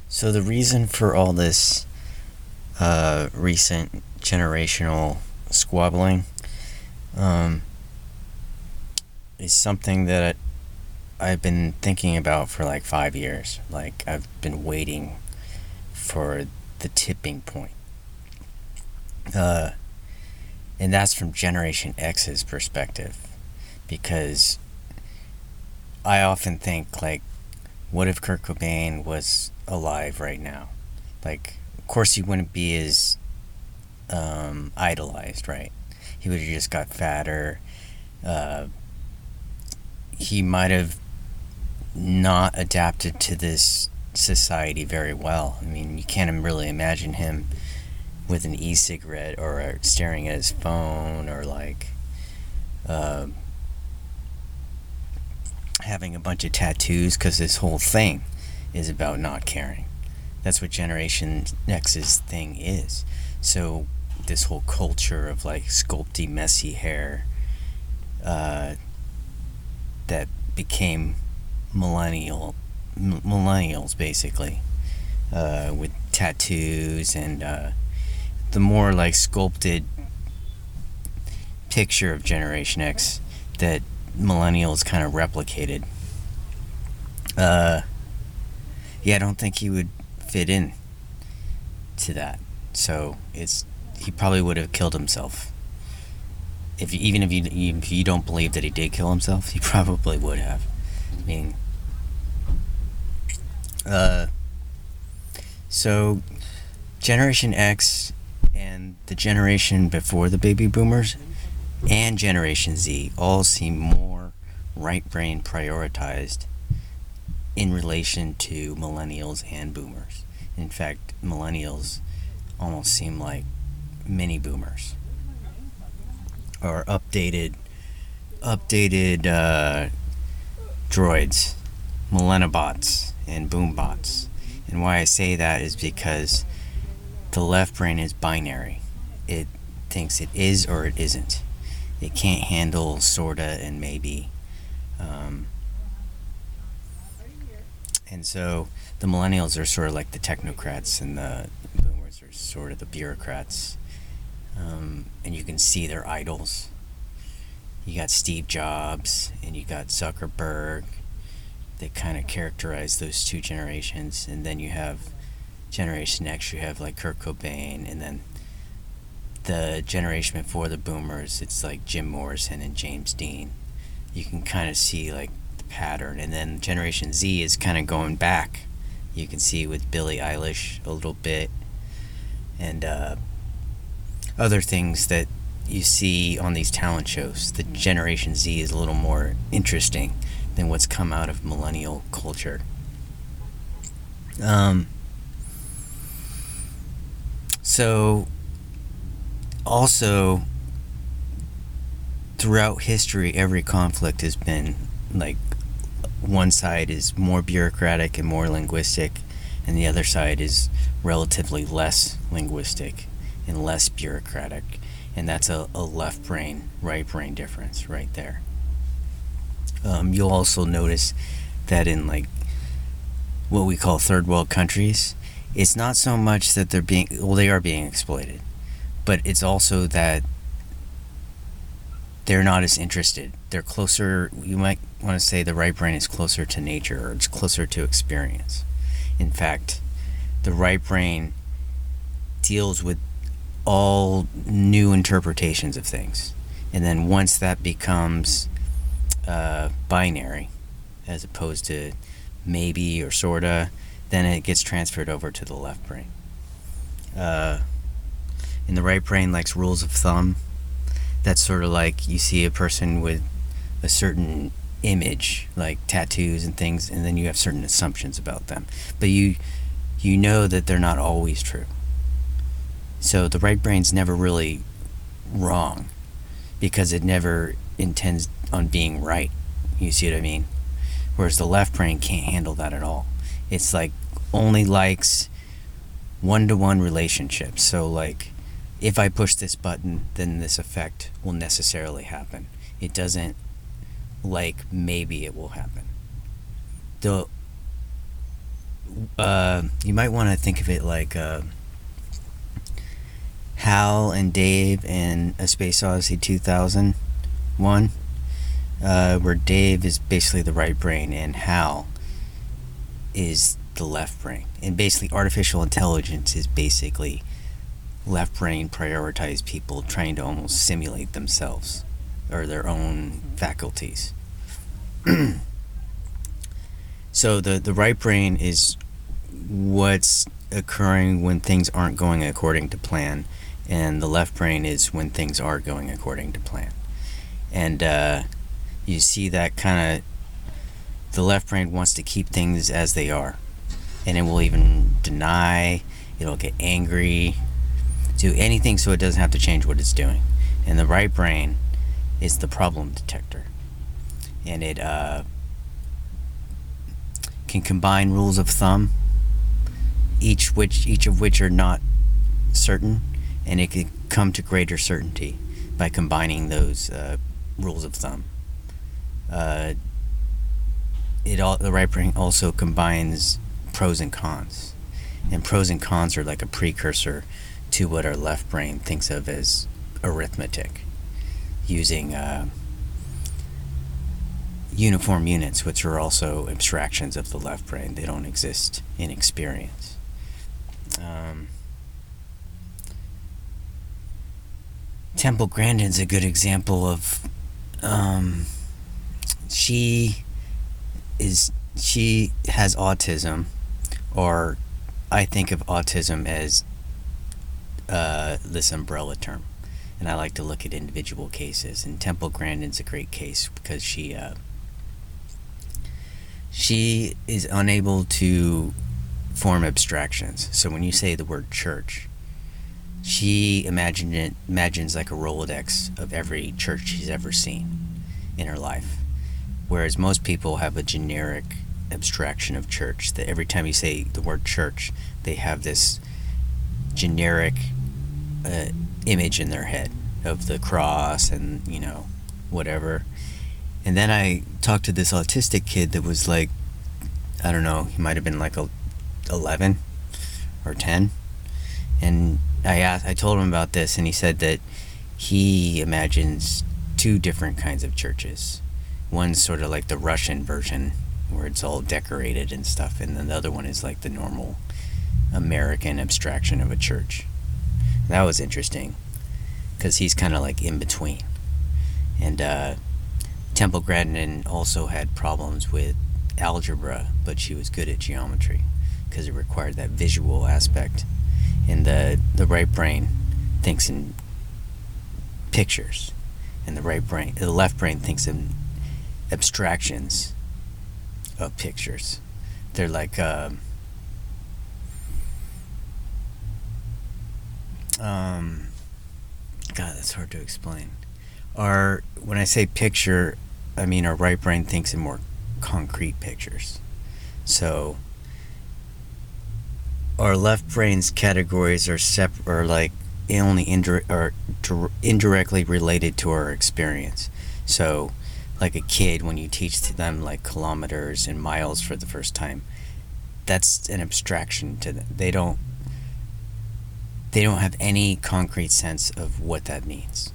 So the reason for all this recent generational squabbling um, is something that I've been thinking about for like 5 years. Like, I've been waiting for the tipping point. Uh, and that's from Generation X's perspective. Because I often think, like, what if Kurt Cobain was alive right now? Like, of course, he wouldn't be as idolized, right? He would have just got fatter. Uh, he might have not adapted to this society very well. I mean, you can't really imagine him with an e-cigarette or staring at his phone or like uh, having a bunch of tattoos, because this whole thing is about not caring. That's what Generation X's thing is. So this whole culture of like sculpty, messy hair uh, that became millennials basically, with tattoos and the more like sculpted picture of Generation X that millennials kind of replicated. Uh, yeah, I don't think he would fit in to that. So he probably would have killed himself. If you don't believe that he did kill himself, he probably would have. I mean, uh, so Generation X and the generation before the baby boomers and Generation Z all seem more right brain prioritized in relation to millennials and boomers. In fact, millennials almost seem like mini boomers or updated droids, millennibots, and boombots. And why I say that is because the left brain is binary. It thinks it is or it isn't. It can't handle sorta and maybe. Um, and so the millennials are sort of like the technocrats, and the boomers are sort of the bureaucrats. And you can see their idols. You got Steve Jobs and you got Zuckerberg. They kind of characterize those two generations. And then you have Generation X, you have like Kurt Cobain, and then the generation before the boomers, it's like Jim Morrison and James Dean. You can kind of see like the pattern. And then Generation Z is kind of going back. You can see with Billie Eilish a little bit, and other things that you see on these talent shows. The Generation Z is a little more interesting than what's come out of millennial culture. Um, so, also, throughout history, every conflict has been like one side is more bureaucratic and more linguistic, and the other side is relatively less linguistic and less bureaucratic. And that's a left brain, right brain difference right there. You'll also notice that in like what we call third world countries, it's not so much that they are being exploited, but it's also that they're not as interested. They're closer, you might want to say the right brain is closer to nature, or it's closer to experience. In fact, the right brain deals with all new interpretations of things. And then once that becomes binary, as opposed to maybe or sorta, then it gets transferred over to the left brain. Uh, and the right brain likes rules of thumb. That's sort of like you see a person with a certain image, like tattoos and things, and then you have certain assumptions about them. But you know that they're not always true. So the right brain's never really wrong, because it never intends on being right. You see what I mean? Whereas the left brain can't handle that at all. It's like only likes one-to-one relationships. So like, if I push this button, then this effect will necessarily happen. It doesn't like maybe it will happen. The you might want to think of it like Hal and Dave in A Space Odyssey 2001, where Dave is basically the right brain and Hal is the left brain. And basically, artificial intelligence is basically left brain prioritized people trying to almost simulate themselves or their own faculties. So the right brain is what's occurring when things aren't going according to plan, and the left brain is when things are going according to plan. And you see that kind of, the left brain wants to keep things as they are, and it will even deny, it'll get angry, do anything so it doesn't have to change what it's doing. And the right brain is the problem detector, and it can combine rules of thumb, each of which are not certain, and it can come to greater certainty by combining those rules of thumb. The right brain also combines pros and cons, and pros and cons are like a precursor to what our left brain thinks of as arithmetic, using uniform units, which are also abstractions of the left brain. They don't exist in experience. Temple Grandin's a good example of she has autism, or I think of autism as this umbrella term, and I like to look at individual cases. And Temple Grandin's a great case because she is unable to form abstractions. So when you say the word church, she imagines like a Rolodex of every church she's ever seen in her life, whereas most people have a generic abstraction of church, that every time you say the word church, they have this generic image in their head of the cross and, whatever. And then I talked to this autistic kid that was like, I don't know, he might have been like 11 or 10. And I told him about this, and he said that he imagines two different kinds of churches. One's sort of like the Russian version, where it's all decorated and stuff, and then the other one is like the normal American abstraction of a church. That was interesting, because he's kind of like in between. And Temple Grandin also had problems with algebra, but she was good at geometry because it required that visual aspect. And the right brain thinks in pictures, and the left brain thinks in abstractions of pictures. They're like God, that's hard to explain. When I say picture, I mean our right brain thinks in more concrete pictures. So our left brain's categories are like only indirectly related to our experience. So like a kid, when you teach them like kilometers and miles for the first time, that's an abstraction to them. They don't have any concrete sense of what that means,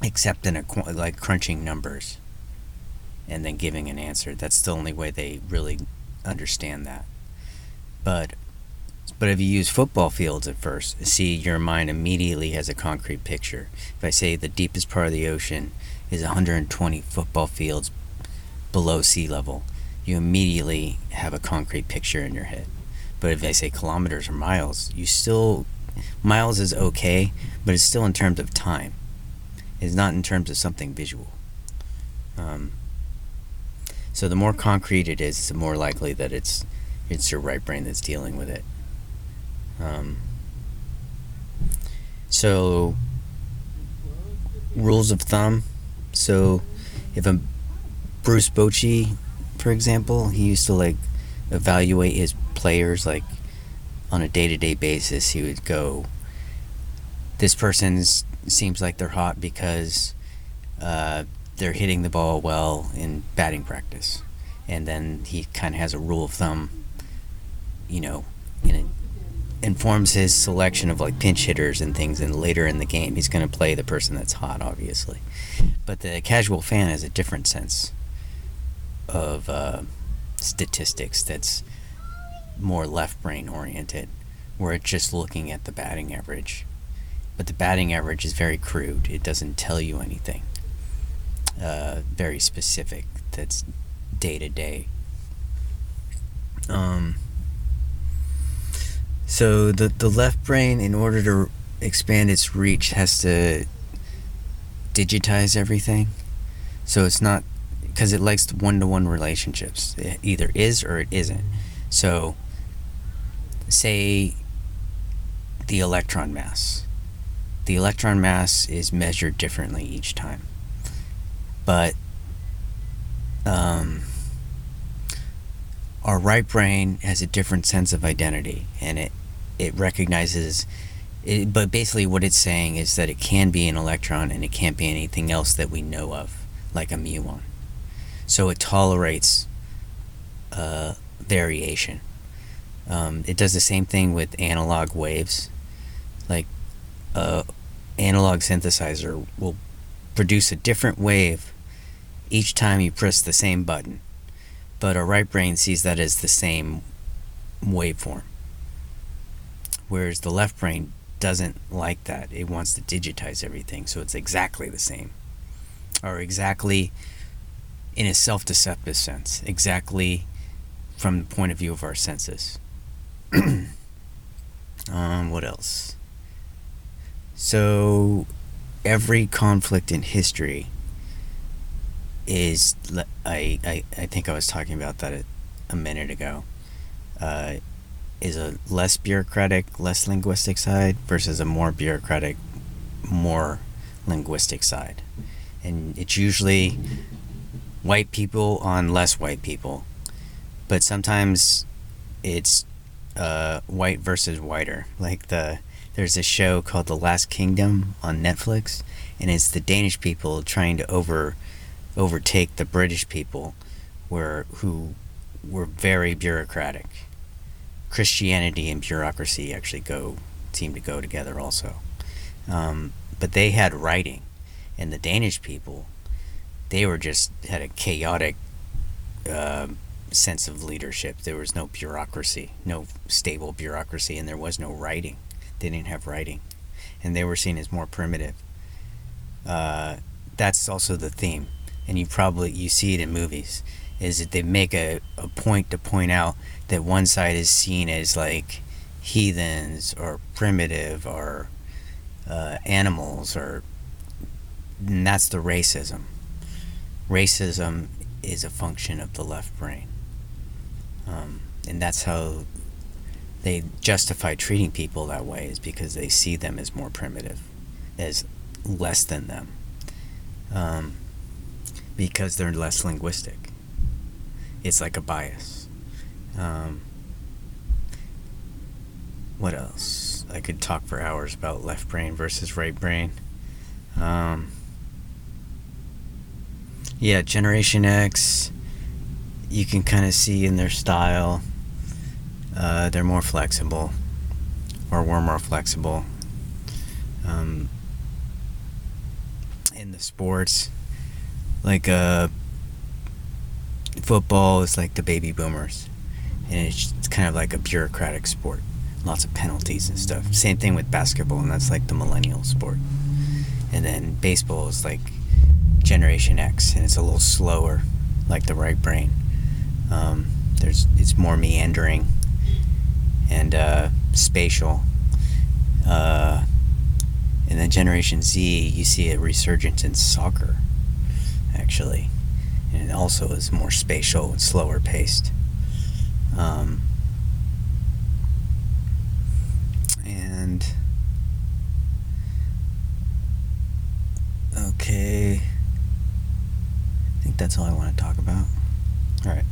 except in like crunching numbers and then giving an answer. That's the only way they really understand that. But if you use football fields at first, see, your mind immediately has a concrete picture. If I say the deepest part of the ocean is 120 football fields below sea level, you immediately have a concrete picture in your head. But if I say kilometers or miles, miles is okay, but it's still in terms of time. It's not in terms of something visual. So the more concrete it is, the more likely that it's your right brain that's dealing with it. So rules of thumb. So if Bruce Bochy, for example, he used to like evaluate his players like on a day-to-day basis. He would go, this person seems like they're hot because they're hitting the ball well in batting practice, and then he kind of has a rule of thumb, you know, and it informs his selection of like pinch hitters and things, and later in the game he's going to play the person that's hot, obviously. But the casual fan has a different sense of statistics that's more left brain oriented, where it's just looking at the batting average. But the batting average is very crude. It doesn't tell you anything very specific that's day to day. So the left brain, in order to expand its reach, has to digitize everything. So it's not, because it likes one-to-one relationships. It either is or it isn't. So say the electron mass. The electron mass is measured differently each time. But our right brain has a different sense of identity, and it recognizes it, but basically what it's saying is that it can be an electron and it can't be anything else that we know of, like a muon. So it tolerates variation. It does the same thing with analog waves. Like analog synthesizer will produce a different wave each time you press the same button, but our right brain sees that as the same waveform, whereas the left brain doesn't like that. It wants to digitize everything so it's exactly the same, or exactly in a self-deceptive sense, exactly from the point of view of our senses. What else? So every conflict in history is, I think I was talking about that a minute ago, is a less bureaucratic, less linguistic side versus a more bureaucratic, more linguistic side. And it's usually white people on less white people, but sometimes it's white versus whiter. Like there's a show called The Last Kingdom on Netflix, and it's the Danish people trying to overtake the British people, who were very bureaucratic. Christianity and bureaucracy actually seem to go together also. But they had writing, and the Danish people, they had a chaotic sense of leadership. There was no bureaucracy, no stable bureaucracy, and there was no writing. They didn't have writing, and they were seen as more primitive. That's also the theme, and you see it in movies, is that they make a point to point out that one side is seen as like heathens or primitive or animals, and that's the racism. Racism is a function of the left brain, and that's how they justify treating people that way, is because they see them as more primitive, as less than them, because they're less linguistic. It's like a bias. What else? I could talk for hours about left brain versus right brain. Yeah, Generation X, you can kind of see in their style, they're more flexible, or we're more flexible. In the sports, like football is like the baby boomers, and it's kind of like a bureaucratic sport, lots of penalties and stuff. Same thing with basketball, and that's like the millennial sport. And then baseball is like Generation X, and it's a little slower, like the right brain. It's more meandering and spatial. And then Generation Z, you see a resurgence in soccer, actually, and it also is more spatial and slower paced. And okay, I think that's all I want to talk about. All right.